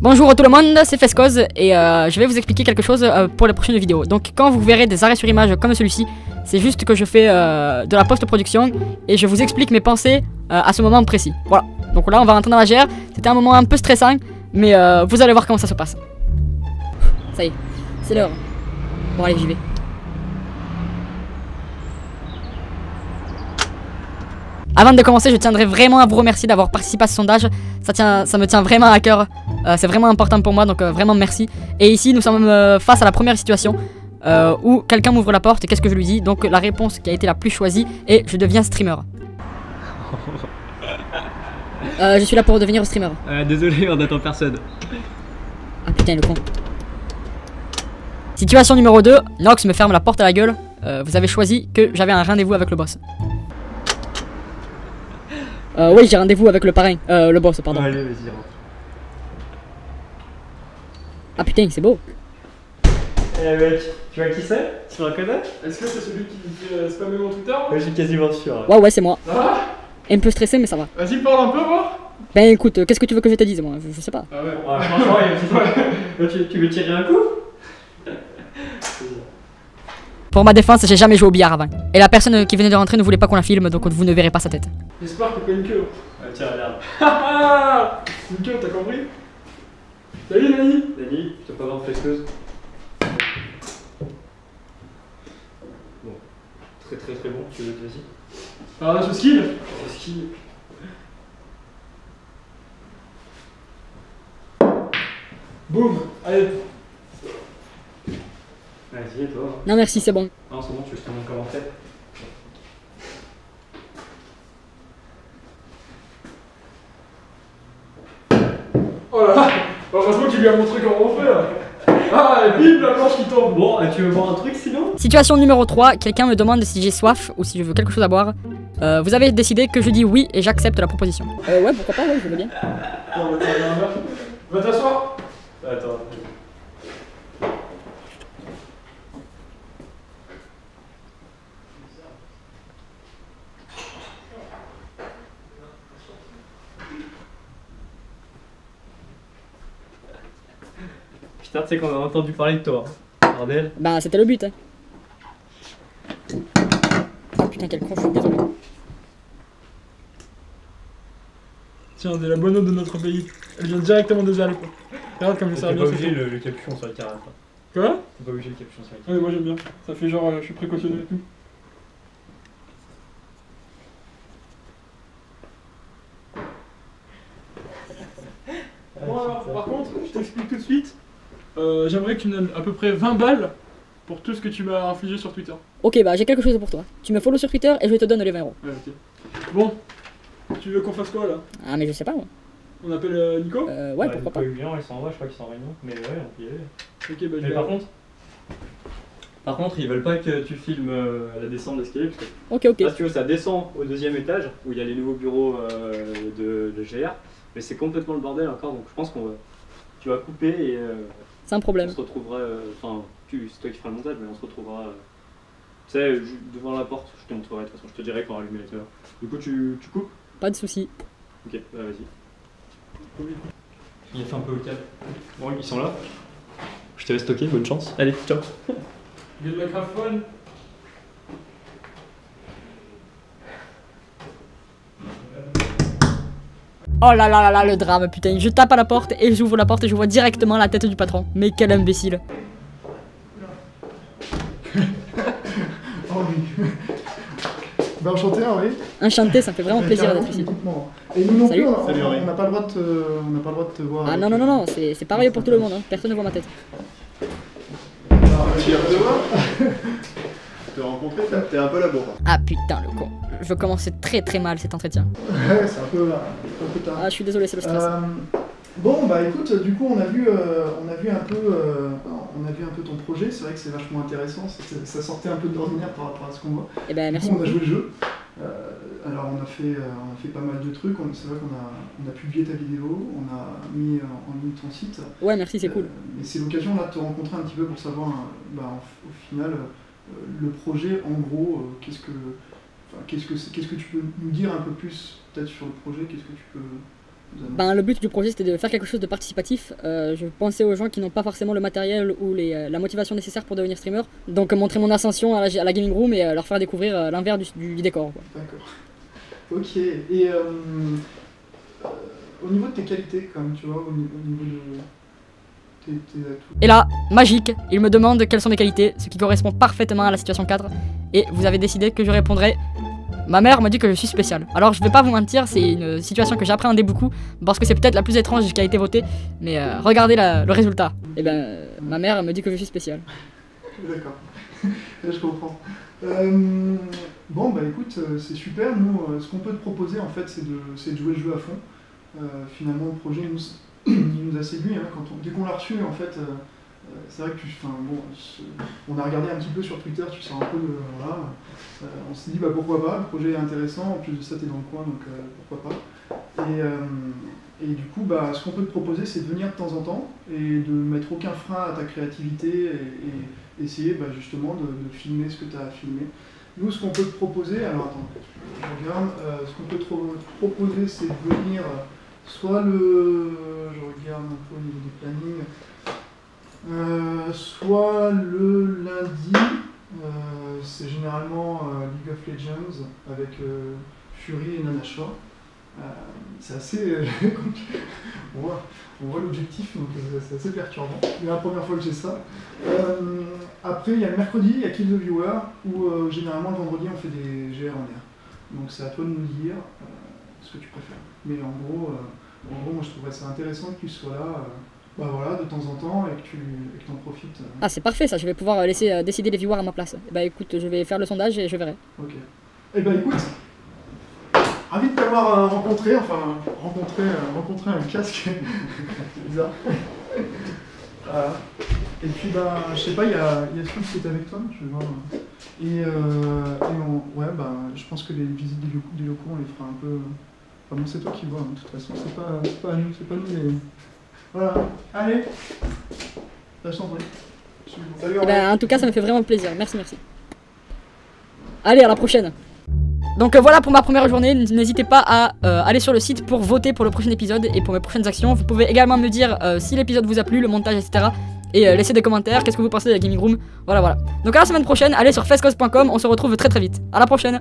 Bonjour tout le monde, c'est Fescoz et je vais vous expliquer quelque chose pour les prochaines vidéos. Donc quand vous verrez des arrêts sur image comme celui-ci, c'est juste que je fais de la post-production et je vous explique mes pensées à ce moment précis. Voilà, donc là on va rentrer dans la GR, c'était un moment un peu stressant, mais vous allez voir comment ça se passe. Ça y est, c'est l'heure. Bon allez, j'y vais. Avant de commencer, je tiendrais vraiment à vous remercier d'avoir participé à ce sondage. Ça me tient vraiment à cœur. C'est vraiment important pour moi, donc vraiment merci. Et ici, nous sommes face à la première situation où quelqu'un m'ouvre la porte et qu'est-ce que je lui dis? Donc la réponse qui a été la plus choisie est je deviens streamer. Je suis là pour devenir streamer. Désolé, on n'attend personne. Ah putain, le con. Situation numéro 2, Nox me ferme la porte à la gueule. Vous avez choisi que j'avais un rendez-vous avec le boss. Oui, j'ai rendez-vous avec le parrain, le boss, pardon. Allez, vas-y, rentre. Ah putain, c'est beau. Eh mec, tu vois qui c'est? Tu me reconnais? Est-ce que c'est celui qui spammait mon Twitter? Ouais, je suis quasiment sûr. Ouais, c'est moi. Ça va? Un peu stressé, mais ça va. Vas-y, parle un peu, voir. Ben écoute, qu'est-ce que tu veux que je te dise, moi? Je sais pas. Ah ouais. Ah, franchement, il y a un petit... tu veux tirer un coup? Pour ma défense, j'ai jamais joué au billard avant. Et la personne qui venait de rentrer ne voulait pas qu'on la filme, donc vous ne verrez pas sa tête. J'espère que t'as pas une queue. Tiens, regarde. Une queue, t'as compris? Salut, Dani. Dani, je te présente Fescoz. Bon, très bon, tu veux, vas-y. Alors là, ce skill. Ski. Boum. Allez. Vas-y, et toi? Non merci, c'est bon. Non, c'est bon, tu veux que je te montre comment faire? Oh là là. Heureusement qu'il lui a montré comment on fait là. Ah, et bim, la planche qui tombe. Bon, tu veux voir un truc sinon? Situation numéro 3, quelqu'un me demande si j'ai soif ou si je veux quelque chose à boire. Vous avez décidé que je dis oui et j'accepte la proposition. Ouais, pourquoi pas, ouais, je veux bien. On va te faire un verre. Va t'asseoir. Attends. Putain, tu sais qu'on a entendu parler de toi. Bordel. Bah c'était le but, hein. Oh putain, quel con, je suis désolé. Tiens, c'est la bonne eau de notre pays. Elle vient directement des Alpes. Regarde comme ça T'es bien. pas obligé le capuchon sur la carafe. Quoi? T'es pas obligé le capuchon sur la Ouais, carafe. moi j'aime bien. Ça fait genre, je suis précautionneux et tout. Bon alors, par contre, je t'explique tout de suite. J'aimerais que tu me donnes à peu près 20 balles pour tout ce que tu m'as infligé sur Twitter. Ok, bah j'ai quelque chose pour toi. Tu me follow sur Twitter et je te donne les 20 €. Ouais, ok. Bon, tu veux qu'on fasse quoi là? Ah mais je sais pas moi. On appelle Nico? Ouais, pourquoi pas. Ils sont en bas, je crois qu'ils sont en réunion. Mais ouais, on peut y aller. Ok, bah je Mais vais. par contre, ils veulent pas que tu filmes la descente d'escalier parce que Ok. là, si tu veux, ça descend au deuxième étage où il y a les nouveaux bureaux de GR, mais c'est complètement le bordel encore, donc je pense tu vas couper et Sans on problème. se retrouvera, enfin, c'est toi qui feras le montage, mais on se retrouvera, tu sais, devant la porte, je te montrerai de toute façon, je te dirai quand allumer la télé. Du coup, tu coupes? Pas de soucis. Ok, bah vas-y. Il a fait un peu au calme. Bon, ils sont là. Je te laisse stocker, bonne chance. Allez, ciao. Get the microphone. Oh là là là là, le drame, putain. Je tape à la porte et j'ouvre la porte et je vois directement la tête du patron. Mais quel imbécile. Oh oui. Bah enchanté Henri. Enchanté, ça me fait vraiment plaisir Carrément, d'être ici. équipement. Et nous non Salut. plus, Salut, Henri. on n'a pas le droit de te voir. Ah non, c'est pareil pour tout le monde, hein. Personne ne voit ma tête. Fier de toi. Te rencontrer, t'es un peu là bon. Ah putain, le con. Je commençais très mal cet entretien. Ouais, c'est un peu tard. Ah, je suis désolé, c'est le stress. Bon bah écoute, du coup on a vu un peu ton projet. C'est vrai que c'est vachement intéressant. Ça sortait un peu de l'ordinaire par rapport à ce qu'on voit. Eh ben merci Du coup, on a beaucoup. joué le jeu. Alors on a fait pas mal de trucs. C'est vrai qu'on a publié ta vidéo, on a mis en ligne ton site. Ouais, merci, c'est cool. Mais c'est l'occasion là de te rencontrer un petit peu pour savoir au final le projet en gros. Qu'est-ce que tu peux nous dire un peu plus peut-être sur le projet? Qu'est-ce que tu peux Ben, le but du projet c'était de faire quelque chose de participatif. Je pensais aux gens qui n'ont pas forcément le matériel ou la motivation nécessaire pour devenir streamer. Donc montrer mon ascension à la gaming room et leur faire découvrir l'envers du décor. D'accord. Ok. Et au niveau de tes qualités, quand même, tu vois, au niveau de tes atouts. Et là, magique, il me demande quelles sont mes qualités, ce qui correspond parfaitement à la situation cadre. Et vous avez décidé que je répondrai. Ma mère me dit que je suis spécial. Alors je vais pas vous mentir, c'est une situation que j'appréhendais beaucoup parce que c'est peut-être la plus étrange qui a été votée. Mais regardez le résultat. Et ben, ma mère me dit que je suis spécial. D'accord, je comprends. Bon bah écoute, c'est super. Nous, ce qu'on peut te proposer en fait, c'est de jouer le jeu à fond. Finalement, le projet il nous a séduit. Hein, dès qu'on l'a reçu, en fait, c'est vrai que on a regardé un petit peu sur Twitter, tu sens un peu voilà. On s'est dit bah pourquoi pas, le projet est intéressant, en plus de ça t'es dans le coin donc pourquoi pas. Et du coup bah ce qu'on peut te proposer c'est de venir de temps en temps et de mettre aucun frein à ta créativité et essayer bah, justement de filmer ce que tu as filmé. Nous ce qu'on peut te proposer, alors attends, je regarde, ce qu'on peut te proposer c'est de venir soit je regarde un peu au niveau des plannings, soit le lundi, c'est généralement League of Legends avec Fury et Nana Shore. C'est assez. on voit l'objectif, donc c'est assez perturbant. C'est la première fois que j'ai ça. Après, il y a le mercredi, il y a Kill the Viewer, où généralement le vendredi on fait des GR en air. Donc c'est à toi de nous dire ce que tu préfères. Mais en gros, moi je trouverais ça intéressant que tu sois là. Bah voilà, de temps en temps et que tu en profites. Ah c'est parfait ça, je vais pouvoir laisser décider les viewers à ma place. Bah écoute, je vais faire le sondage et je verrai. Ok. Et bah écoute, ravi de t'avoir rencontré un casque. C'est bizarre. Voilà. Et puis bah je sais pas, il y a Switch qui est avec toi, je vais voir. Ouais bah je pense que les visites des locaux on les fera un peu. Enfin bon c'est toi qui vois, hein. De toute façon c'est pas à nous, les. Voilà, allez, je t'en prie. Salut, en tout cas, ça me fait vraiment plaisir. Merci. Allez, à la prochaine. Donc voilà pour ma première journée. N'hésitez pas à aller sur le site pour voter pour le prochain épisode et pour mes prochaines actions. Vous pouvez également me dire si l'épisode vous a plu, le montage, etc. Et laisser des commentaires. Qu'est-ce que vous pensez de la Gaming Room. Voilà. Donc à la semaine prochaine, allez sur fescos.com. On se retrouve très vite. À la prochaine.